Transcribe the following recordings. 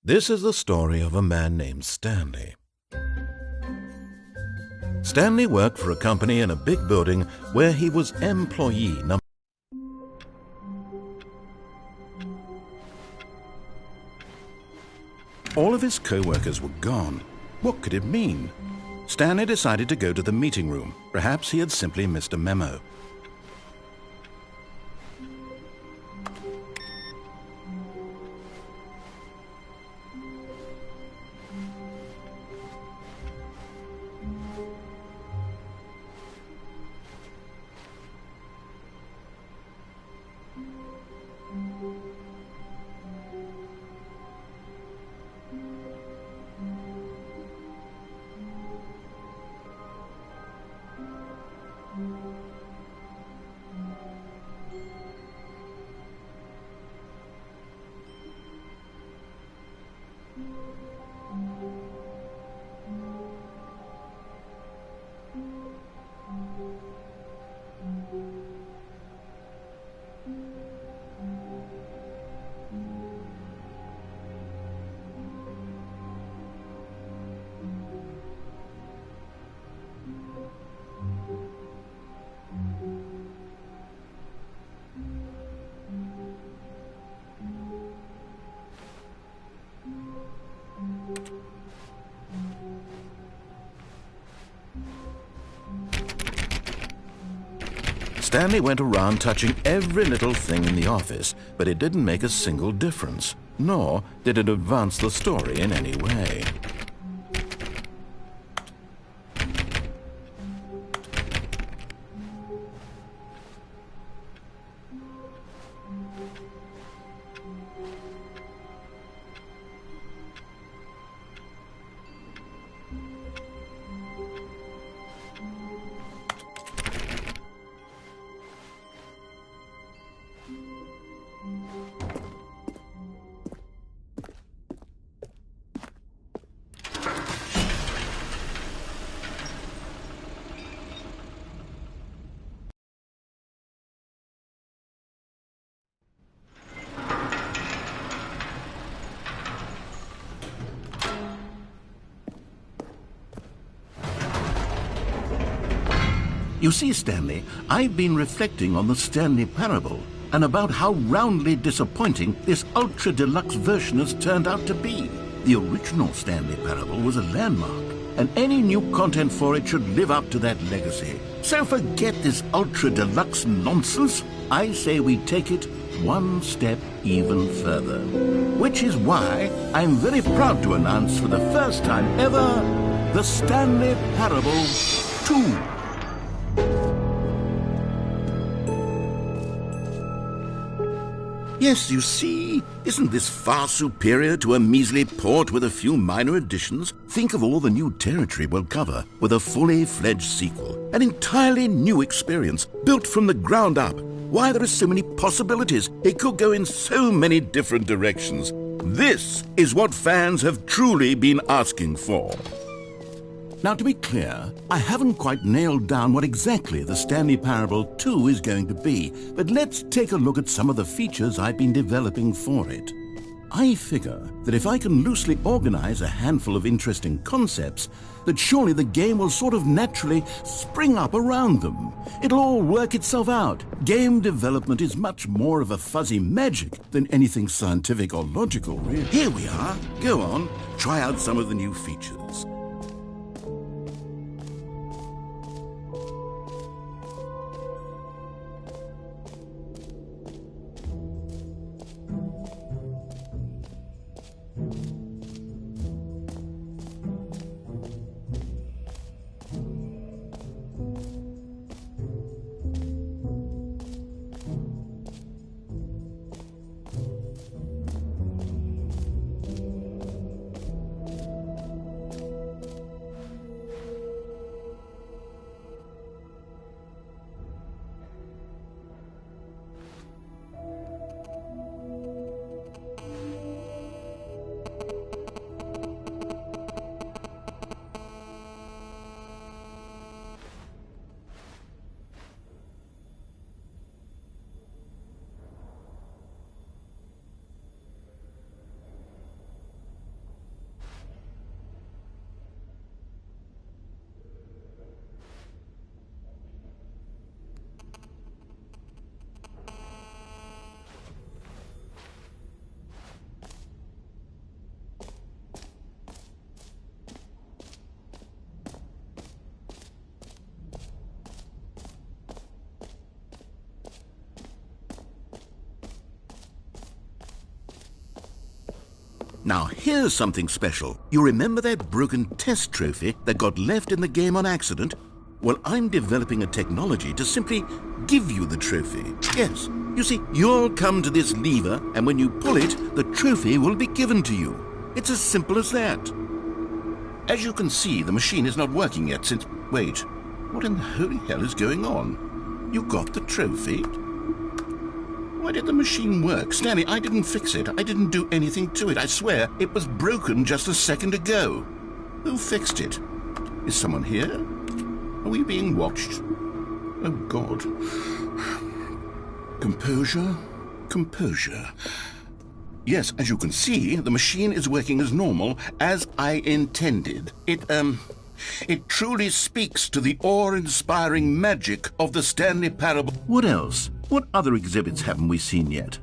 This is the story of a man named Stanley. Stanley worked for a company in a big building where he was employee number. All of his co-workers were gone. What could it mean? Stanley decided to go to the meeting room. Perhaps he had simply missed a memo. Stanley went around touching every little thing in the office, but it didn't make a single difference, nor did it advance the story in any way. You see, Stanley, I've been reflecting on the Stanley Parable and about how roundly disappointing this ultra-deluxe version has turned out to be. The original Stanley Parable was a landmark, and any new content for it should live up to that legacy. So forget this ultra-deluxe nonsense. I say we take it one step even further. Which is why I'm very proud to announce for the first time ever, the Stanley Parable 2. Yes, you see, isn't this far superior to a measly port with a few minor additions? Think of all the new territory we'll cover with a fully fledged sequel. An entirely new experience, built from the ground up. Why, there are so many possibilities. It could go in so many different directions. This is what fans have truly been asking for. Now, to be clear, I haven't quite nailed down what exactly the Stanley Parable 2 is going to be, but let's take a look at some of the features I've been developing for it. I figure that if I can loosely organize a handful of interesting concepts, that surely the game will sort of naturally spring up around them. It'll all work itself out. Game development is much more of a fuzzy magic than anything scientific or logical, really. Here we are. Go on, try out some of the new features. Now, here's something special. You remember that broken test trophy that got left in the game on accident? Well, I'm developing a technology to simply give you the trophy. Yes, you see, you'll come to this lever, and when you pull it, the trophy will be given to you. It's as simple as that. As you can see, the machine is not working yet since... Wait, what in the holy hell is going on? You got the trophy? Why did the machine work? Stanley, I didn't fix it. I didn't do anything to it. I swear, it was broken just a second ago. Who fixed it? Is someone here? Are we being watched? Oh, God. Composure, composure. Yes, as you can see, the machine is working as normal, as I intended. It truly speaks to the awe-inspiring magic of the Stanley Parable. What else? What other exhibits haven't we seen yet?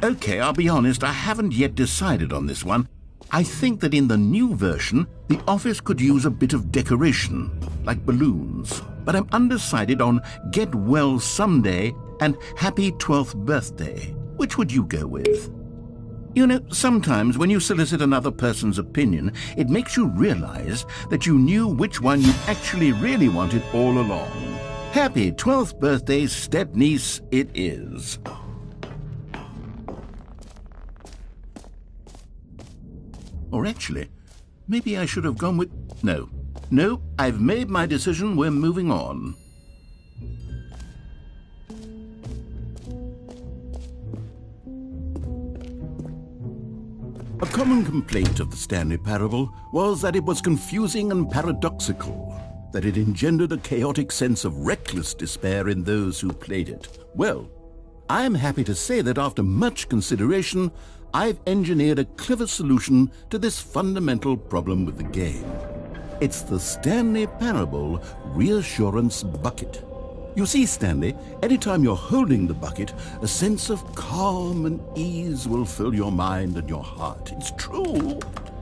Okay, I'll be honest, I haven't yet decided on this one. I think that in the new version, the office could use a bit of decoration, like balloons. But I'm undecided on Get Well Someday and Happy 12th Birthday. Which would you go with? You know, sometimes when you solicit another person's opinion, it makes you realize that you knew which one you actually really wanted all along. Happy 12th birthday, step-niece, it is. Or actually, maybe I should have gone with... No, I've made my decision, we're moving on. A common complaint of the Stanley Parable was that it was confusing and paradoxical, that it engendered a chaotic sense of reckless despair in those who played it. Well, I'm happy to say that after much consideration, I've engineered a clever solution to this fundamental problem with the game. It's the Stanley Parable Reassurance Bucket. You see, Stanley, anytime you're holding the bucket, a sense of calm and ease will fill your mind and your heart. It's true.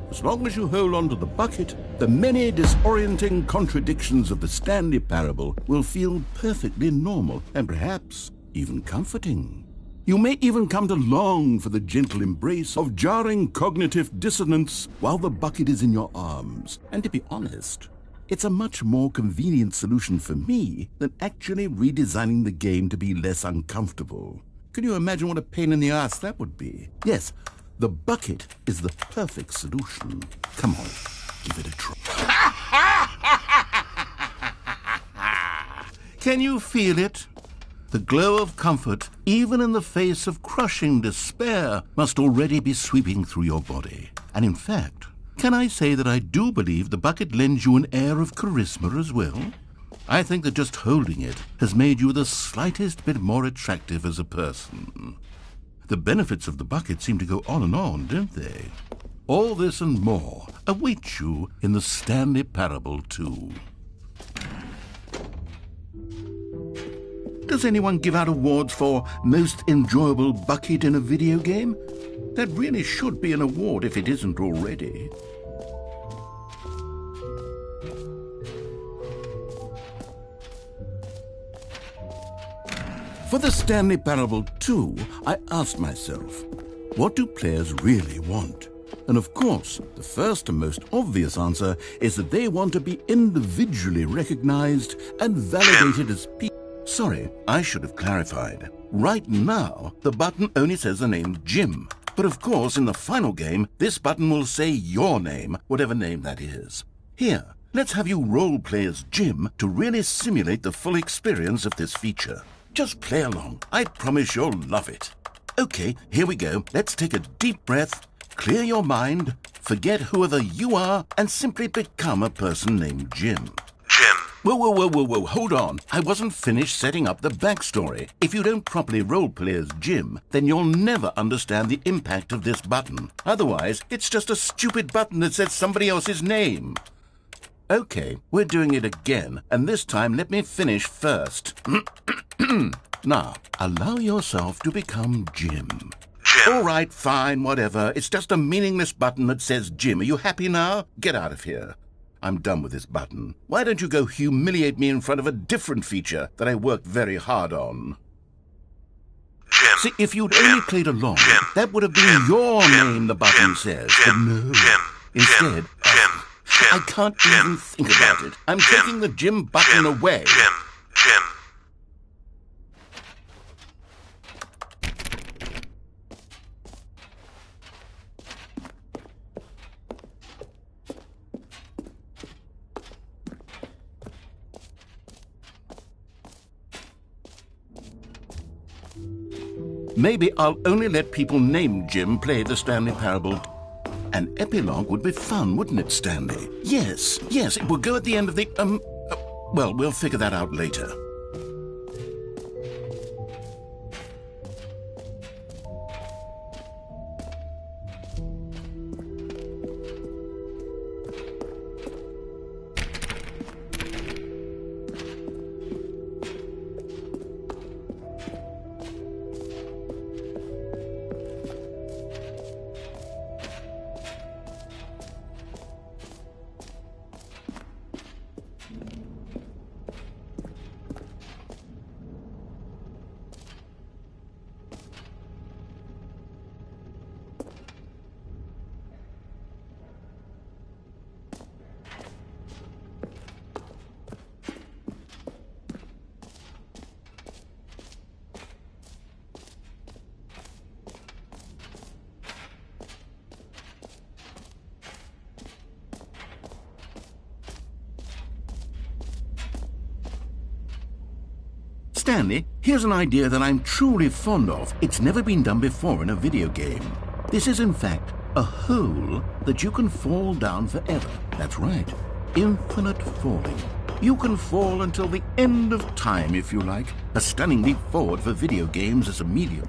As long as you hold on to the bucket, the many disorienting contradictions of the Stanley Parable will feel perfectly normal and perhaps even comforting. You may even come to long for the gentle embrace of jarring cognitive dissonance while the bucket is in your arms. And to be honest, it's a much more convenient solution for me than actually redesigning the game to be less uncomfortable. Can you imagine what a pain in the ass that would be? Yes, the bucket is the perfect solution. Come on, give it a try. Can you feel it? The glow of comfort, even in the face of crushing despair, must already be sweeping through your body. And in fact, can I say that I do believe the bucket lends you an air of charisma as well? I think that just holding it has made you the slightest bit more attractive as a person. The benefits of the bucket seem to go on, don't they? All this and more await you in the Stanley Parable 2. Does anyone give out awards for most enjoyable bucket in a video game? That really should be an award if it isn't already. For the Stanley Parable 2, I asked myself, what do players really want? And of course, the first and most obvious answer is that they want to be individually recognized and validated as people. Sorry, I should have clarified. Right now, the button only says the name Jim. But of course, in the final game, this button will say your name, whatever name that is. Here, let's have you role-play as Jim to really simulate the full experience of this feature. Just play along. I promise you'll love it. Okay, here we go. Let's take a deep breath, clear your mind, forget whoever you are, and simply become a person named Jim. Jim. Whoa, hold on. I wasn't finished setting up the backstory. If you don't properly roleplay as Jim, then you'll never understand the impact of this button. Otherwise, it's just a stupid button that says somebody else's name. Okay, we're doing it again, and this time let me finish first. Now, allow yourself to become Jim. Jim. All right, fine, whatever. It's just a meaningless button that says Jim. Are you happy now? Get out of here. I'm done with this button. Why don't you go humiliate me in front of a different feature that I worked very hard on? See, if you'd only played along, that would have been your name, the button says. But no. Instead, I can't even think about it. I'm taking the Jim button away. Maybe I'll only let people named Jim play the Stanley Parable. An epilogue would be fun, wouldn't it, Stanley? Yes, it would go at the end of the, well, we'll figure that out later. Stanley, here's an idea that I'm truly fond of. It's never been done before in a video game. This is, in fact, a hole that you can fall down forever. That's right. Infinite falling. You can fall until the end of time, if you like. A stunning leap forward for video games as a medium.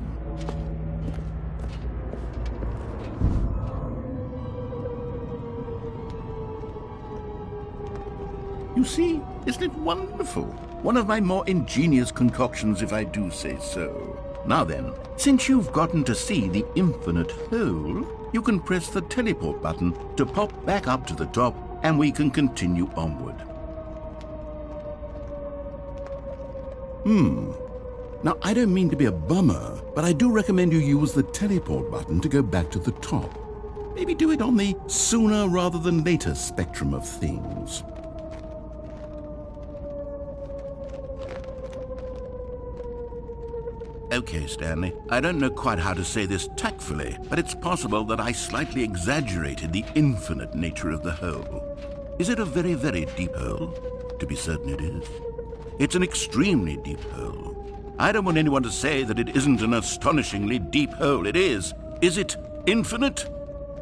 You see, isn't it wonderful? One of my more ingenious concoctions, if I do say so. Now then, since you've gotten to see the infinite hole, you can press the teleport button to pop back up to the top, and we can continue onward. Now, I don't mean to be a bummer, but I do recommend you use the teleport button to go back to the top. Maybe do it on the sooner rather than later spectrum of things. Okay, Stanley, I don't know quite how to say this tactfully, but it's possible that I slightly exaggerated the infinite nature of the hole. Is it a very, very deep hole? To be certain it is. It's an extremely deep hole. I don't want anyone to say that it isn't an astonishingly deep hole. It is. Is it infinite?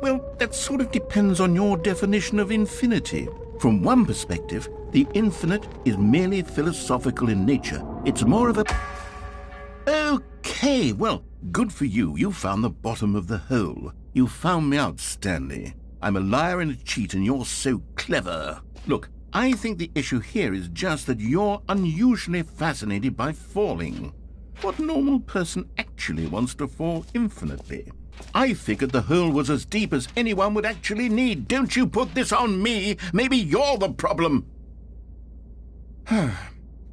Well, that sort of depends on your definition of infinity. From one perspective, the infinite is merely philosophical in nature. It's more of a... Okay, well, good for you. You found the bottom of the hole. You found me out, Stanley. I'm a liar and a cheat, and you're so clever. Look, I think the issue here is just that you're unusually fascinated by falling. What normal person actually wants to fall infinitely? I figured the hole was as deep as anyone would actually need. Don't you put this on me. Maybe you're the problem.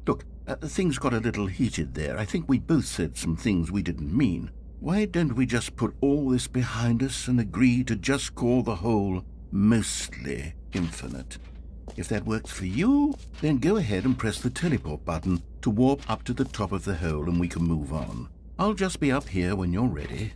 Look, things got a little heated there. I think we both said some things we didn't mean. Why don't we just put all this behind us and agree to just call the hole mostly infinite? If that works for you, then go ahead and press the teleport button to warp up to the top of the hole and we can move on. I'll just be up here when you're ready.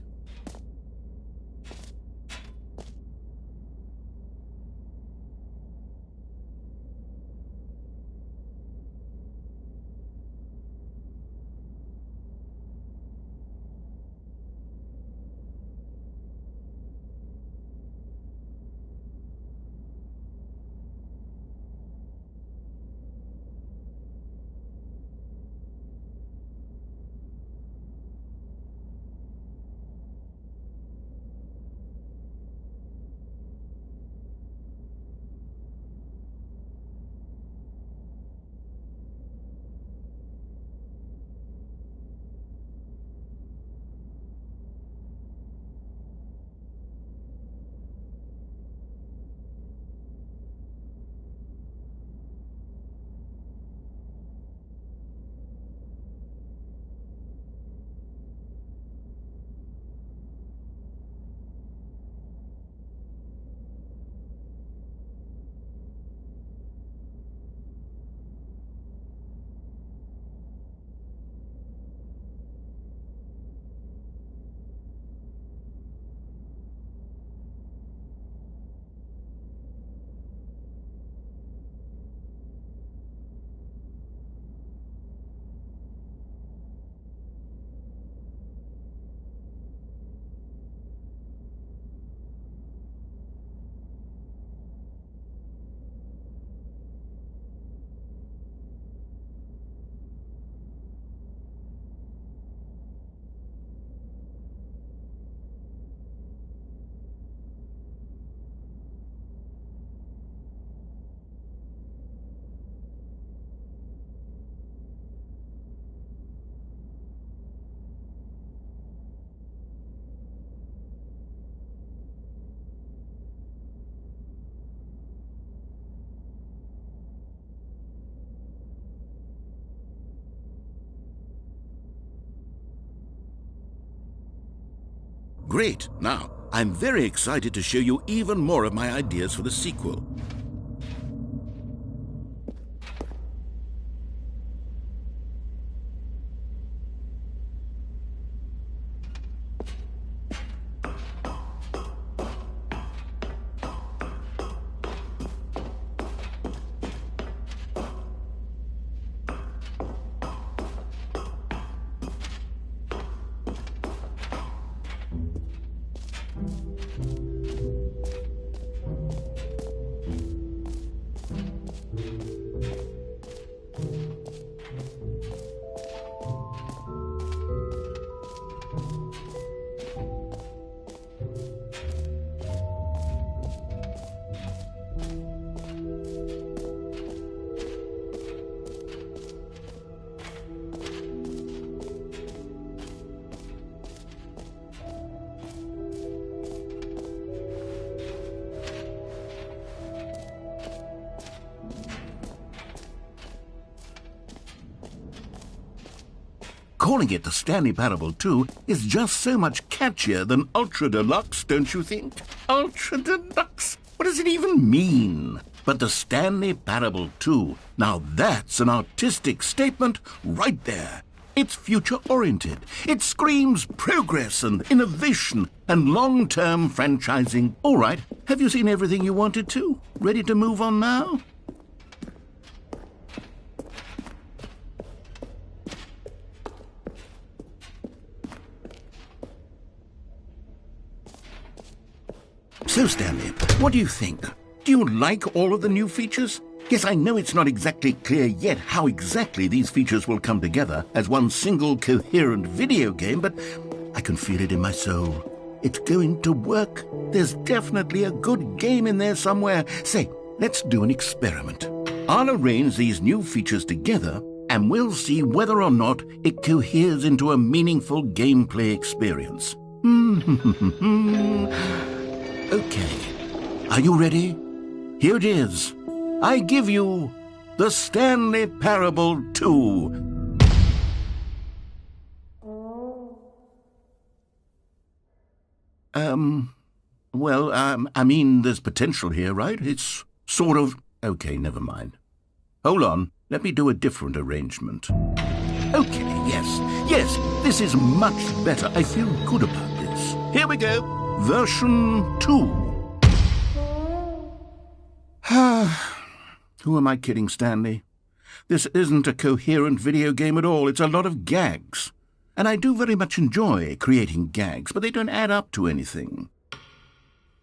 Great. Now, I'm very excited to show you even more of my ideas for the sequel. Calling it the Stanley Parable 2 is just so much catchier than Ultra Deluxe, don't you think? Ultra Deluxe? What does it even mean? But the Stanley Parable 2, now that's an artistic statement right there. It's future-oriented. It screams progress and innovation and long-term franchising. All right, have you seen everything you wanted to? Ready to move on now? So, Stanley, what do you think? Do you like all of the new features? Yes, I know it's not exactly clear yet how exactly these features will come together as one single coherent video game, but I can feel it in my soul. It's going to work. There's definitely a good game in there somewhere. Say, let's do an experiment. I'll arrange these new features together, and we'll see whether or not it coheres into a meaningful gameplay experience. Okay, are you ready? Here it is. I give you the Stanley Parable 2. I mean, there's potential here, right? It's sort of... Okay, never mind. Hold on, let me do a different arrangement. Okay, yes, this is much better. I feel good about this. Here we go. Version 2. Who am I kidding, Stanley? This isn't a coherent video game at all. It's a lot of gags. And I do very much enjoy creating gags, but they don't add up to anything.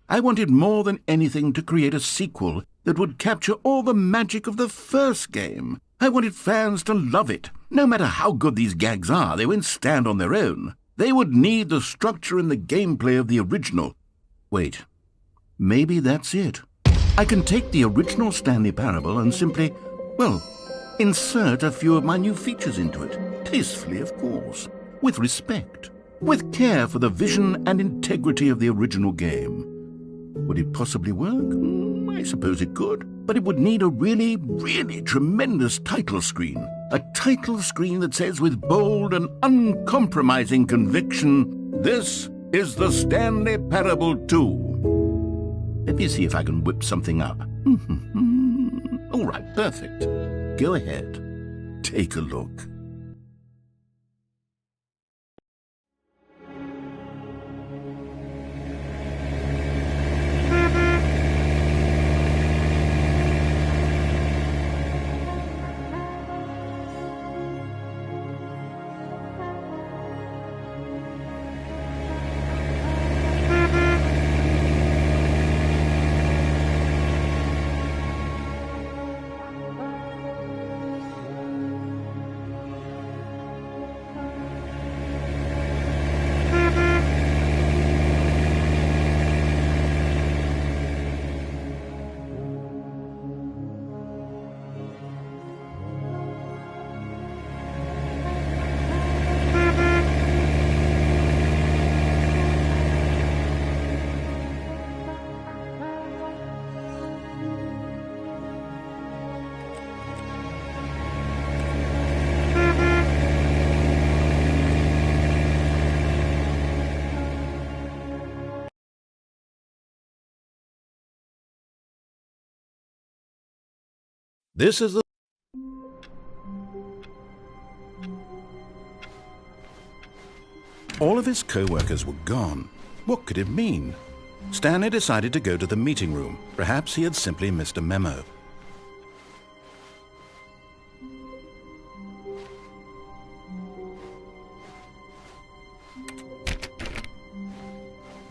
I wanted more than anything to create a sequel that would capture all the magic of the first game. I wanted fans to love it. No matter how good these gags are, they won't stand on their own. They would need the structure and the gameplay of the original. Wait, maybe that's it. I can take the original Stanley Parable and simply, well, insert a few of my new features into it. Tastefully, of course. With respect. With care for the vision and integrity of the original game. Would it possibly work? I suppose it could. But it would need a really, really tremendous title screen. A title screen that says with bold and uncompromising conviction, "This is the Stanley Parable 2. Let me see if I can whip something up. All right, perfect. Go ahead. Take a look. This is the... All of his co-workers were gone. What could it mean? Stanley decided to go to the meeting room. Perhaps he had simply missed a memo.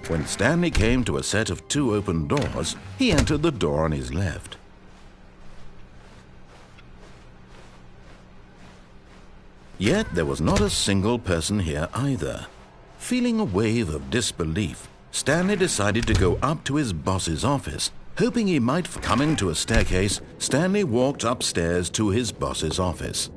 When Stanley came to a set of 2 open doors, he entered the door on his left. Yet there was not a single person here either. Feeling a wave of disbelief, Stanley decided to go up to his boss's office. Hoping he might coming to a staircase, Stanley walked upstairs to his boss's office.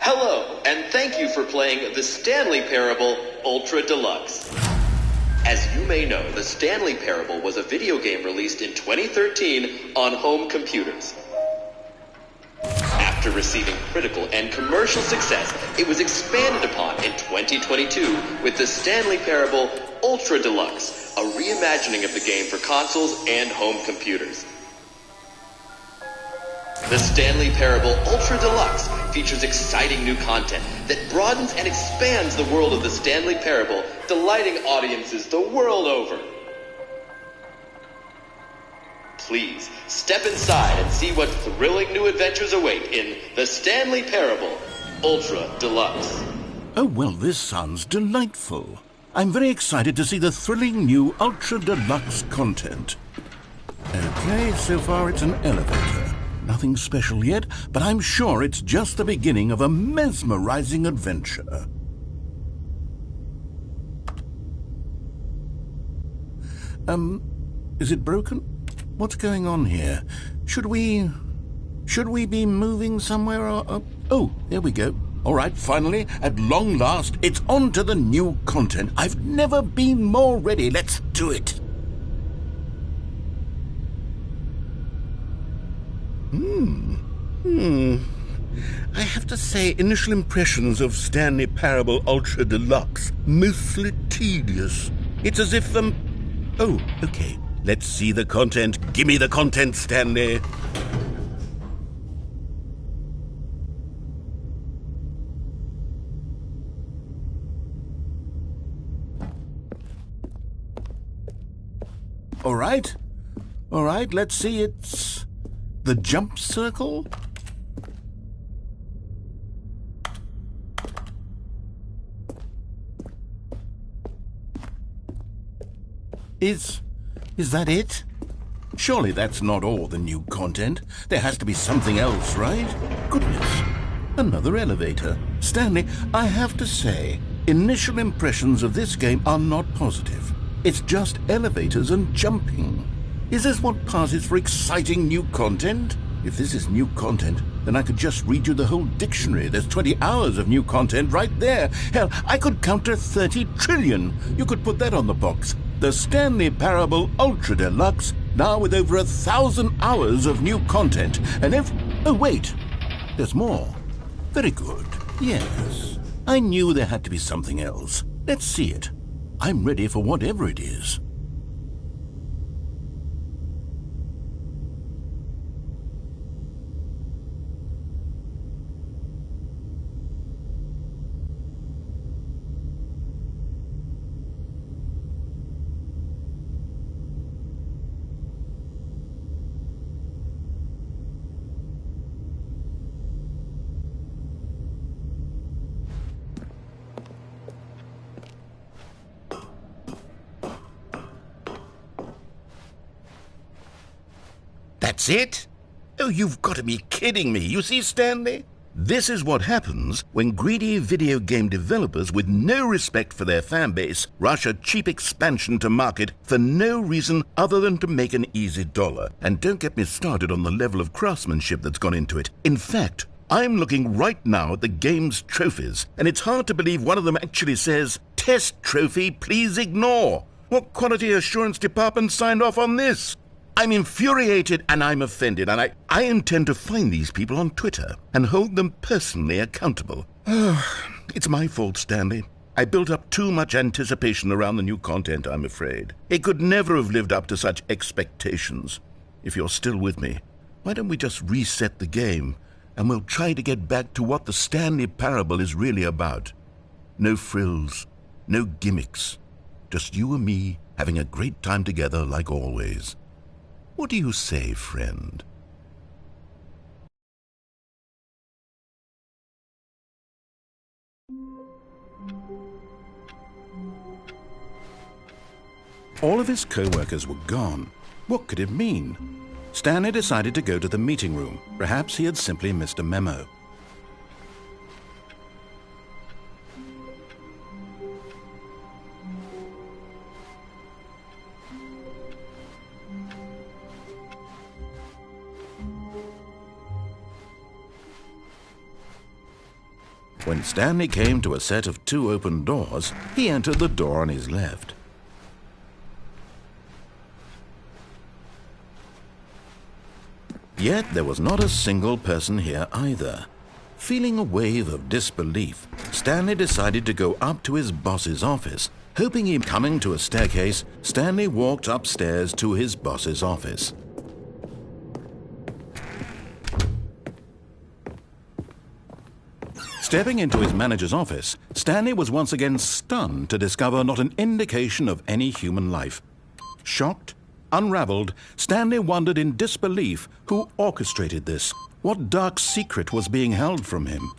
Hello, and thank you for playing the Stanley Parable Ultra Deluxe. As you may know, the Stanley Parable was a video game released in 2013 on home computers. After receiving critical and commercial success, it was expanded upon in 2022 with the Stanley Parable Ultra Deluxe, a reimagining of the game for consoles and home computers. The Stanley Parable Ultra Deluxe features exciting new content that broadens and expands the world of the Stanley Parable, delighting audiences the world over. Please step inside and see what thrilling new adventures await in the Stanley Parable Ultra Deluxe. Oh, well, this sounds delightful. I'm very excited to see the thrilling new Ultra Deluxe content. Okay, so far it's an elevator. Nothing special yet, but I'm sure it's just the beginning of a mesmerizing adventure. Is it broken? What's going on here? Should we be moving somewhere or... Oh, there we go. All right, finally, at long last, it's on to the new content. I've never been more ready. Let's do it. I have to say, initial impressions of Stanley Parable Ultra Deluxe, mostly tedious. It's as if, Oh, okay. Let's see the content. Gimme the content, Stanley. All right, let's see. It's the jump circle. Is that it? Surely that's not all the new content. There has to be something else, right? Goodness, another elevator. Stanley, I have to say, initial impressions of this game are not positive. It's just elevators and jumping. Is this what passes for exciting new content? If this is new content, then I could just read you the whole dictionary. There's 20 hours of new content right there. Hell, I could count to 30 trillion. You could put that on the box. The Stanley Parable Ultra Deluxe, now with over 1,000 hours of new content. And if... Oh, wait. There's more. Very good. Yes. I knew there had to be something else. Let's see it. I'm ready for whatever it is. That's it? Oh, you've got to be kidding me. You see, Stanley? This is what happens when greedy video game developers with no respect for their fan base rush a cheap expansion to market for no reason other than to make an easy dollar. And don't get me started on the level of craftsmanship that's gone into it. In fact, I'm looking right now at the game's trophies, and it's hard to believe one of them actually says, "Test trophy, please ignore." What quality assurance department signed off on this? I'm infuriated and I'm offended, and I intend to find these people on Twitter and hold them personally accountable. It's my fault, Stanley. I built up too much anticipation around the new content, I'm afraid. It could never have lived up to such expectations. If you're still with me, why don't we just reset the game, and we'll try to get back to what the Stanley Parable is really about. No frills, no gimmicks, just you and me having a great time together like always. What do you say, friend? All of his co-workers were gone. What could it mean? Stanley decided to go to the meeting room. Perhaps he had simply missed a memo. When Stanley came to a set of 2 open doors, he entered the door on his left. Yet there was not a single person here either. Feeling a wave of disbelief, Stanley decided to go up to his boss's office. Hoping he'd coming to a staircase, Stanley walked upstairs to his boss's office. Stepping into his manager's office, Stanley was once again stunned to discover not an indication of any human life. Shocked, unraveled, Stanley wondered in disbelief who orchestrated this. What dark secret was being held from him?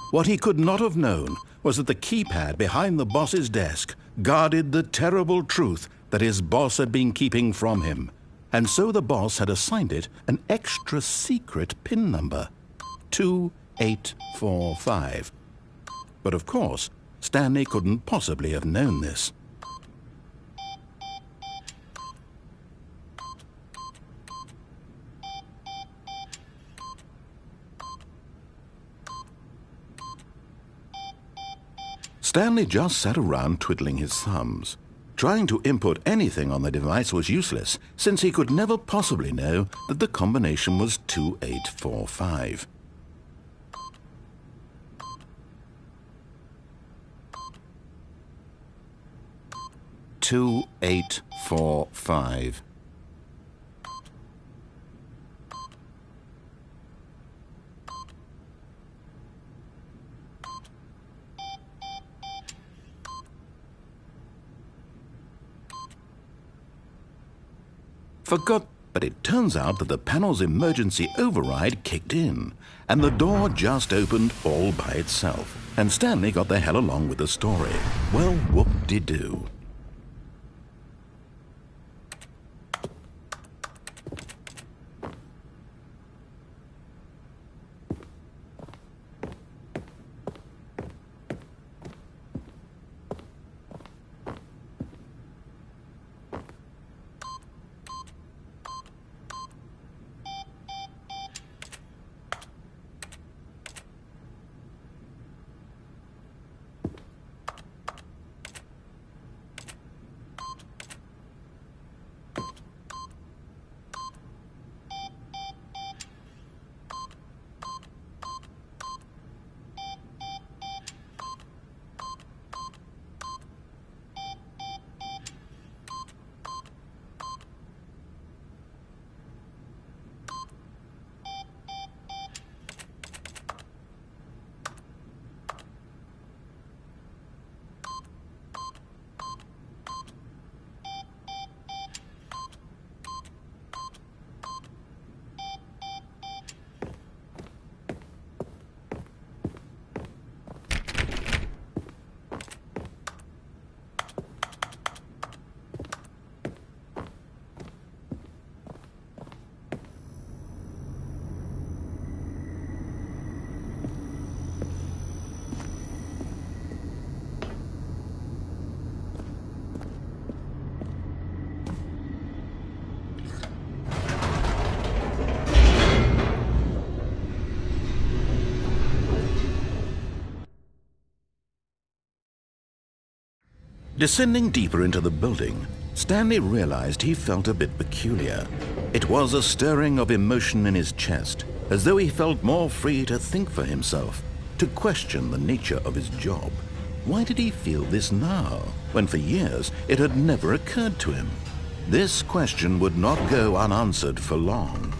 What he could not have known was that the keypad behind the boss's desk guarded the terrible truth that his boss had been keeping from him. And so the boss had assigned it an extra secret PIN number, 2845. But of course, Stanley couldn't possibly have known this. Stanley just sat around twiddling his thumbs. Trying to input anything on the device was useless, since he could never possibly know that the combination was 2845. But it turns out that the panel's emergency override kicked in, and the door just opened all by itself. And Stanley got the hell along with the story. Well, whoop-de-doo. Descending deeper into the building, Stanley realized he felt a bit peculiar. It was a stirring of emotion in his chest, as though he felt more free to think for himself, to question the nature of his job. Why did he feel this now, when for years it had never occurred to him? This question would not go unanswered for long.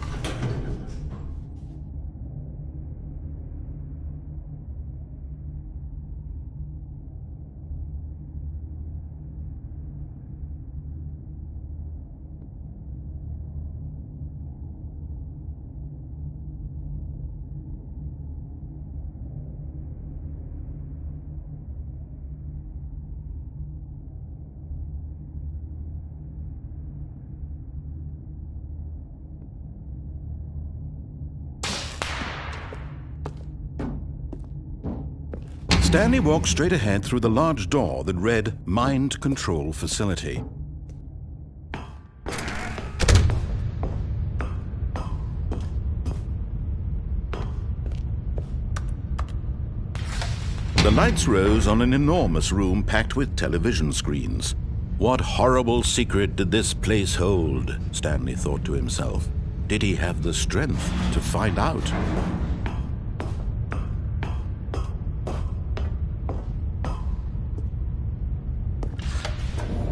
Stanley walked straight ahead through the large door that read Mind Control Facility. The lights rose on an enormous room packed with television screens. What horrible secret did this place hold? Stanley thought to himself. Did he have the strength to find out?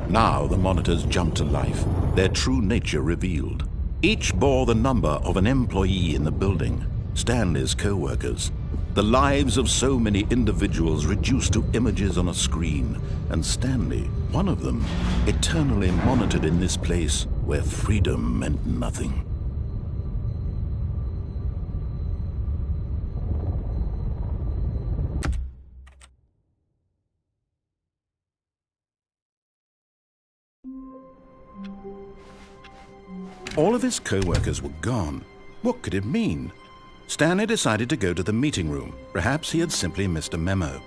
Now the monitors jumped to life, their true nature revealed. Each bore the number of an employee in the building, Stanley's co-workers. The lives of so many individuals reduced to images on a screen, and Stanley, one of them, eternally monitored in this place where freedom meant nothing. All of his co-workers were gone. What could it mean? Stanley decided to go to the meeting room. Perhaps he had simply missed a memo.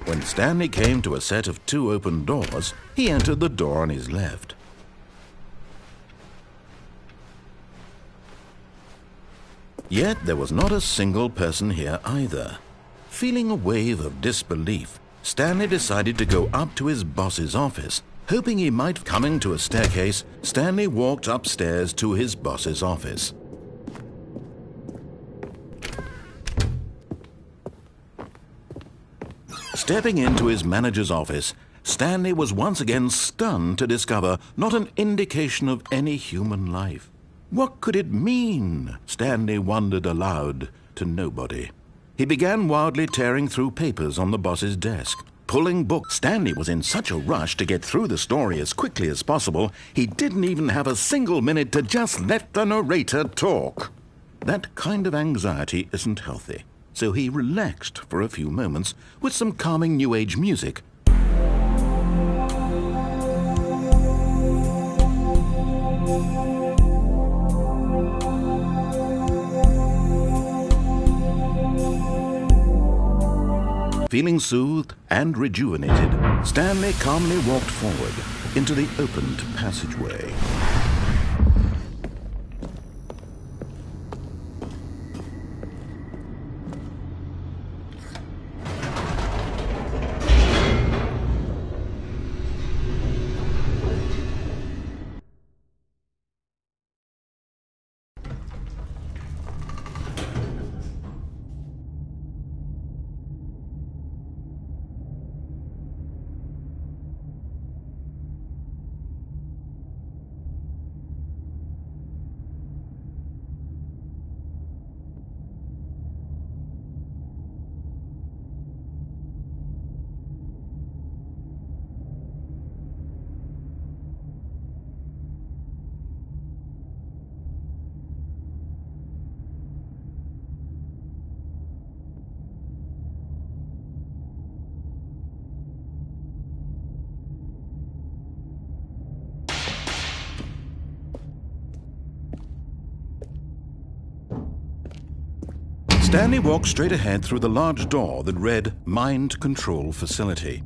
When Stanley came to a set of 2 open doors, he entered the door on his left. Yet there was not a single person here either. Feeling a wave of disbelief, Stanley decided to go up to his boss's office. Hoping he might coming to a staircase, Stanley walked upstairs to his boss's office. Stepping into his manager's office, Stanley was once again stunned to discover not an indication of any human life. What could it mean? Stanley wondered aloud to nobody. He began wildly tearing through papers on the boss's desk, pulling books. Stanley was in such a rush to get through the story as quickly as possible, he didn't even have a single minute to just let the narrator talk. That kind of anxiety isn't healthy, so he relaxed for a few moments with some calming New Age music. Feeling soothed and rejuvenated, Stanley calmly walked forward into the opened passageway. Stanley walked straight ahead through the large door that read Mind Control Facility.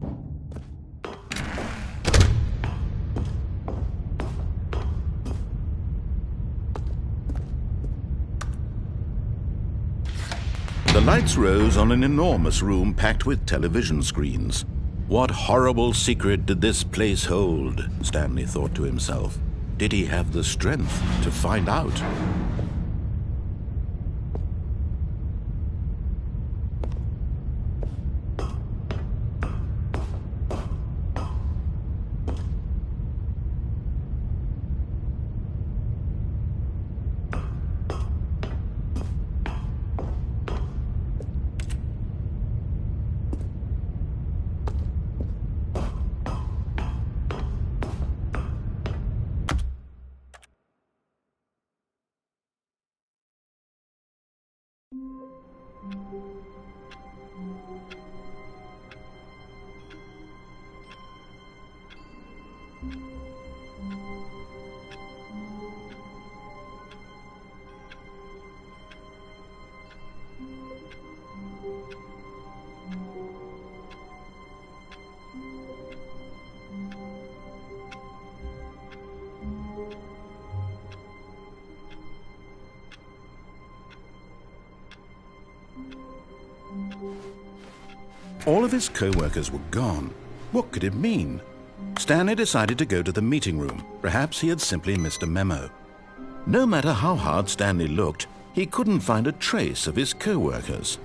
The lights rose on an enormous room packed with television screens. What horrible secret did this place hold? Stanley thought to himself. Did he have the strength to find out? All of his co-workers were gone. What could it mean? Stanley decided to go to the meeting room. Perhaps he had simply missed a memo. No matter how hard Stanley looked, he couldn't find a trace of his co-workers.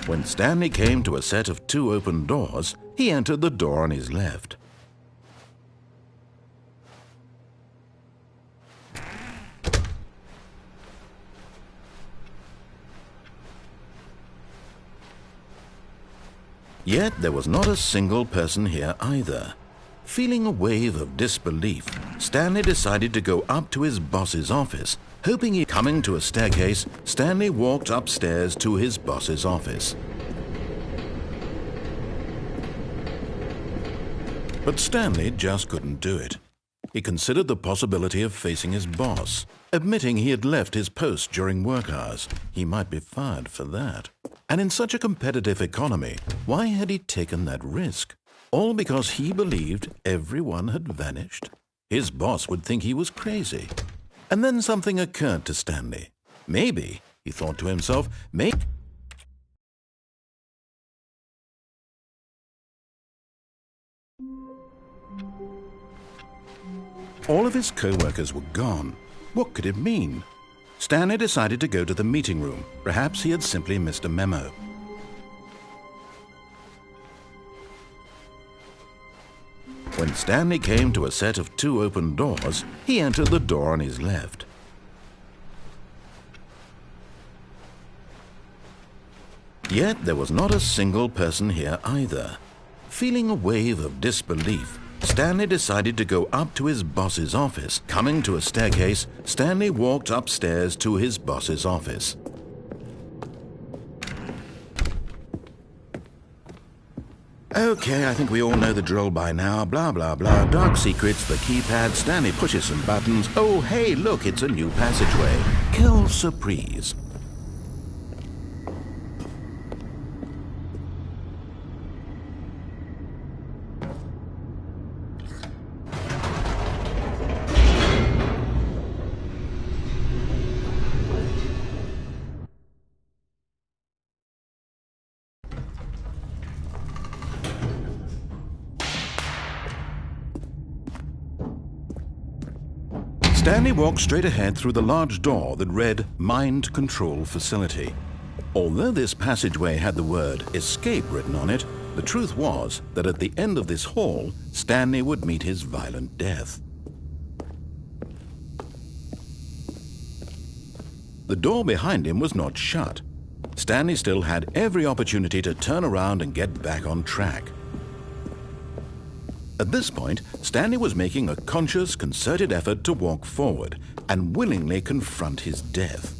When Stanley came to a set of 2 open doors, he entered the door on his left. Yet there was not a single person here either. Feeling a wave of disbelief, Stanley decided to go up to his boss's office. Hoping he coming to a staircase, Stanley walked upstairs to his boss's office. But Stanley just couldn't do it. He considered the possibility of facing his boss. Admitting he had left his post during work hours, he might be fired for that. And in such a competitive economy, why had he taken that risk? All because he believed everyone had vanished? His boss would think he was crazy. And then something occurred to Stanley. Maybe, he thought to himself, maybe... All of his co-workers were gone. What could it mean? Stanley decided to go to the meeting room. Perhaps he had simply missed a memo. When Stanley came to a set of 2 open doors, he entered the door on his left. Yet there was not a single person here either. Feeling a wave of disbelief, Stanley decided to go up to his boss's office. Coming to a staircase, Stanley walked upstairs to his boss's office. Okay, I think we all know the drill by now. Blah, blah, blah. Dark secrets, the keypad. Stanley pushes some buttons. Oh, hey, look, it's a new passageway. Quelle surprise. Stanley walked straight ahead through the large door that read Mind Control Facility. Although this passageway had the word Escape written on it, The truth was that at the end of this hall, Stanley would meet his violent death. The door behind him was not shut. Stanley still had every opportunity to turn around and get back on track. At this point, Stanley was making a conscious, concerted effort to walk forward and willingly confront his death.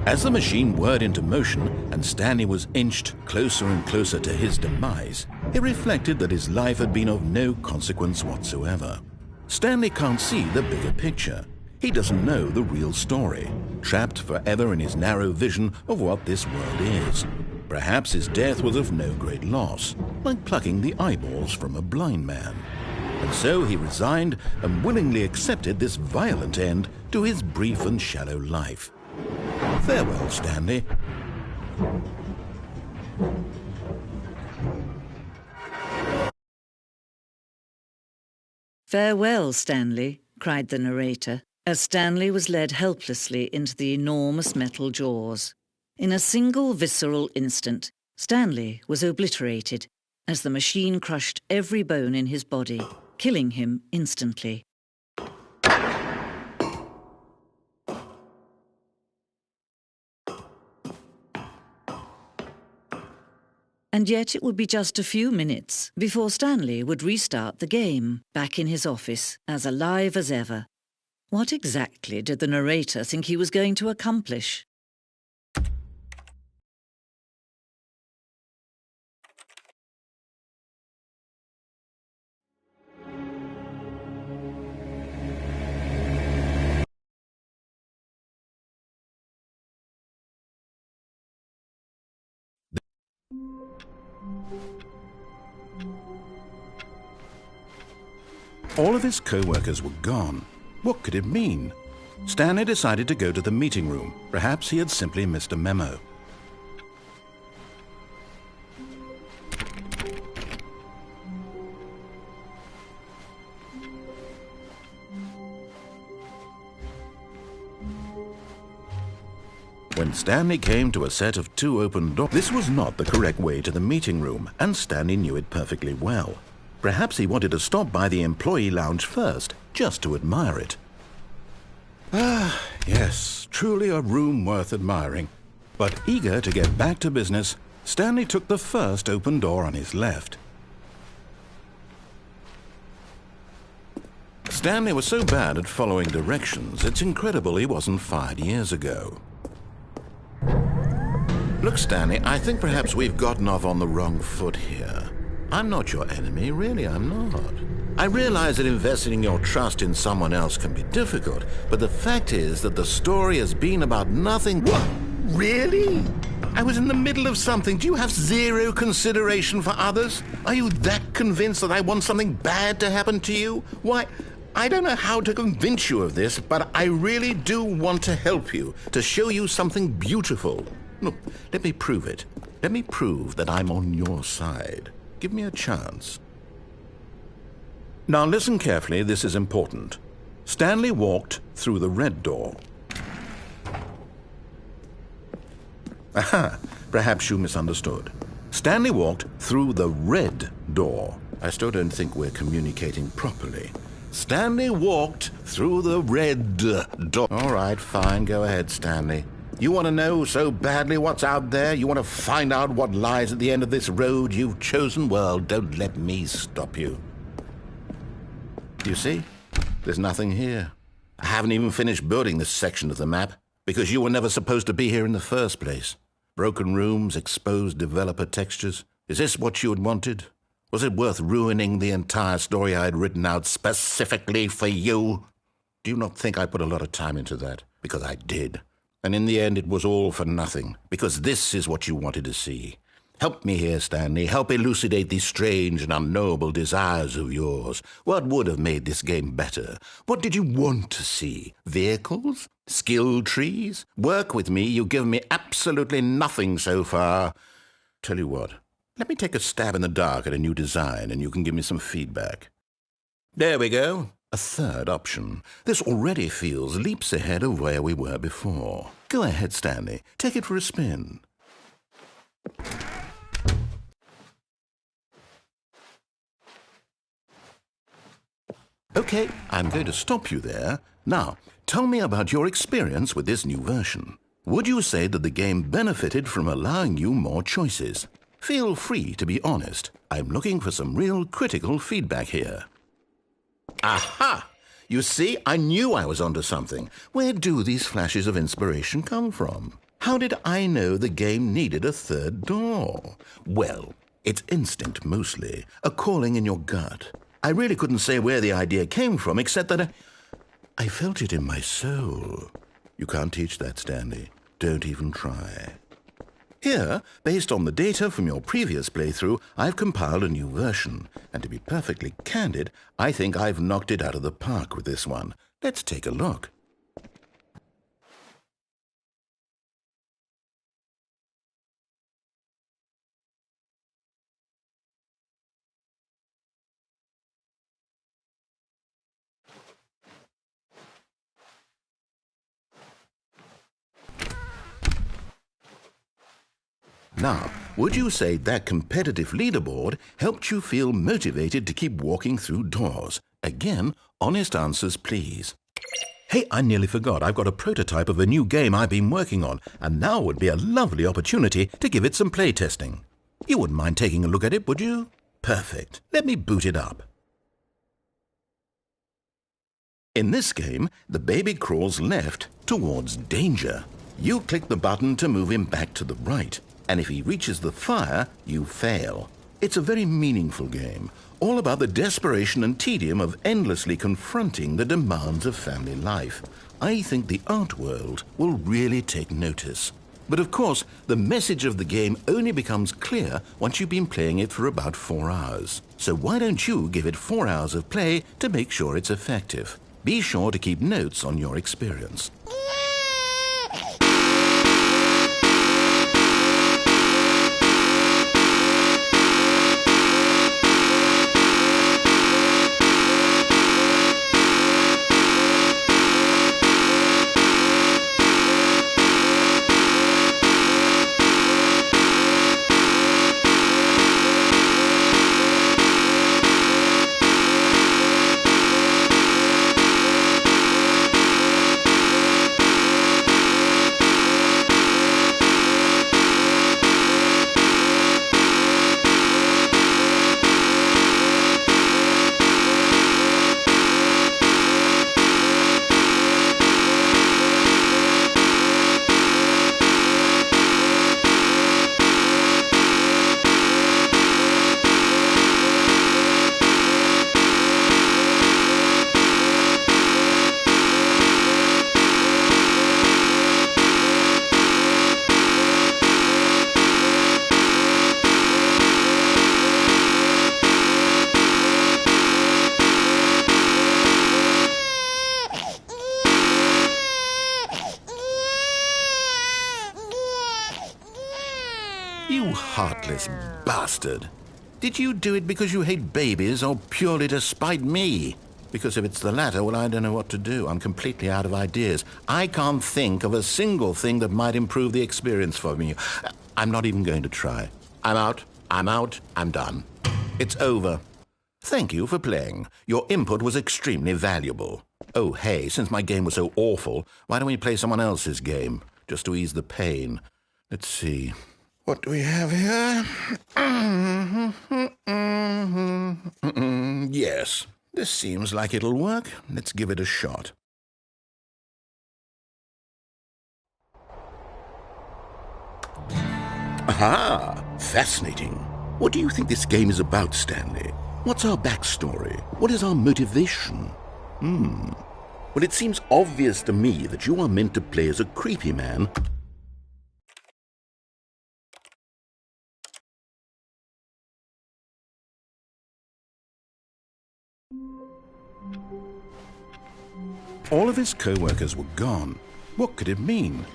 As the machine whirred into motion and Stanley was inched closer and closer to his demise, he reflected that his life had been of no consequence whatsoever. Stanley can't see the bigger picture. He doesn't know the real story, trapped forever in his narrow vision of what this world is. Perhaps his death was of no great loss, like plucking the eyeballs from a blind man. And so he resigned and willingly accepted this violent end to his brief and shallow life. Farewell, Stanley. "Farewell, Stanley," cried the narrator, as Stanley was led helplessly into the enormous metal jaws. In a single visceral instant, Stanley was obliterated as the machine crushed every bone in his body, killing him instantly. And yet it would be just a few minutes before Stanley would restart the game, back in his office, as alive as ever. What exactly did the narrator think he was going to accomplish? All of his co-workers were gone. What could it mean? Stanley decided to go to the meeting room. Perhaps he had simply missed a memo. When Stanley came to a set of 2 open doors, this was not the correct way to the meeting room, and Stanley knew it perfectly well. Perhaps he wanted to stop by the employee lounge first, just to admire it. Ah, yes, truly a room worth admiring. But eager to get back to business, Stanley took the first open door on his left. Stanley was so bad at following directions, it's incredible he wasn't fired years ago. Look, Stanley, I think perhaps we've gotten off on the wrong foot here. I'm not your enemy, really, I'm not. I realize that investing your trust in someone else can be difficult, but the fact is that the story has been about nothing. What? Really? I was in the middle of something. Do you have zero consideration for others? Are you that convinced that I want something bad to happen to you? Why, I don't know how to convince you of this, but I really do want to help you, to show you something beautiful. Look, let me prove it. Let me prove that I'm on your side. Give me a chance. Now listen carefully, this is important. Stanley walked through the red door. Aha, perhaps you misunderstood. Stanley walked through the red door. I still don't think we're communicating properly. Stanley walked through the red door. All right, fine, go ahead, Stanley. You want to know so badly what's out there? You want to find out what lies at the end of this road you've chosen? Well, don't let me stop you. You see? There's nothing here. I haven't even finished building this section of the map, because you were never supposed to be here in the first place. Broken rooms, exposed developer textures. Is this what you had wanted? Was it worth ruining the entire story I had written out specifically for you? Do you not think I put a lot of time into that? Because I did. And in the end, it was all for nothing, because this is what you wanted to see. Help me here, Stanley. Help elucidate these strange and unknowable desires of yours. What would have made this game better? What did you want to see? Vehicles? Skill trees? Work with me. You've given me absolutely nothing so far. Tell you what, let me take a stab in the dark at a new design and you can give me some feedback. There we go. A third option. This already feels leaps ahead of where we were before. Go ahead, Stanley. Take it for a spin. Okay, I'm going to stop you there. Now, tell me about your experience with this new version. Would you say that the game benefited from allowing you more choices? Feel free to be honest. I'm looking for some real critical feedback here. Aha! You see, I knew I was onto something. Where do these flashes of inspiration come from? How did I know the game needed a third door? Well, it's instinct mostly, a calling in your gut. I really couldn't say where the idea came from, except that I felt it in my soul. You can't teach that, Stanley. Don't even try. Here, based on the data from your previous playthrough, I've compiled a new version. And to be perfectly candid, I think I've knocked it out of the park with this one. Let's take a look. Now, would you say that competitive leaderboard helped you feel motivated to keep walking through doors? Again, honest answers, please. Hey, I nearly forgot. I've got a prototype of a new game I've been working on, and now would be a lovely opportunity to give it some playtesting. You wouldn't mind taking a look at it, would you? Perfect. Let me boot it up. In this game, the baby crawls left towards danger. You click the button to move him back to the right. And if he reaches the fire, you fail. It's a very meaningful game, all about the desperation and tedium of endlessly confronting the demands of family life. I think the art world will really take notice. But of course, the message of the game only becomes clear once you've been playing it for about 4 hours. So why don't you give it 4 hours of play to make sure it's effective? Be sure to keep notes on your experience. You heartless bastard. Did you do it because you hate babies or purely to spite me? Because if it's the latter, well, I don't know what to do. I'm completely out of ideas. I can't think of a single thing that might improve the experience for me. I'm not even going to try. I'm out. I'm done. It's over. Thank you for playing. Your input was extremely valuable. Oh, hey, since my game was so awful, why don't we play someone else's game, just to ease the pain? Let's see. What do we have here? Yes, this seems like it'll work. Let's give it a shot. Aha! Fascinating. What do you think this game is about, Stanley? What's our backstory? What is our motivation? Well, it seems obvious to me that you are meant to play as a creepy man All of his co-workers were gone. What could it mean?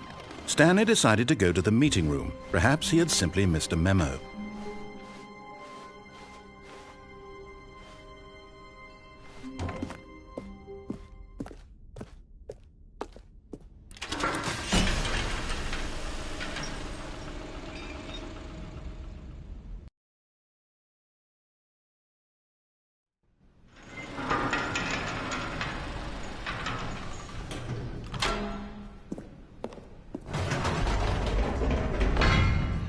Stanley decided to go to the meeting room. Perhaps he had simply missed a memo.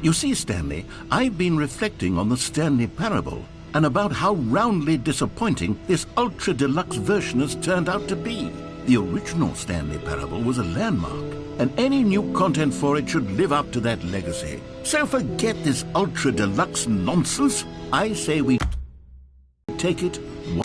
You see, Stanley, I've been reflecting on the Stanley Parable and about how roundly disappointing this ultra-deluxe version has turned out to be. The original Stanley Parable was a landmark, and any new content for it should live up to that legacy. So forget this ultra-deluxe nonsense. I say we take it one.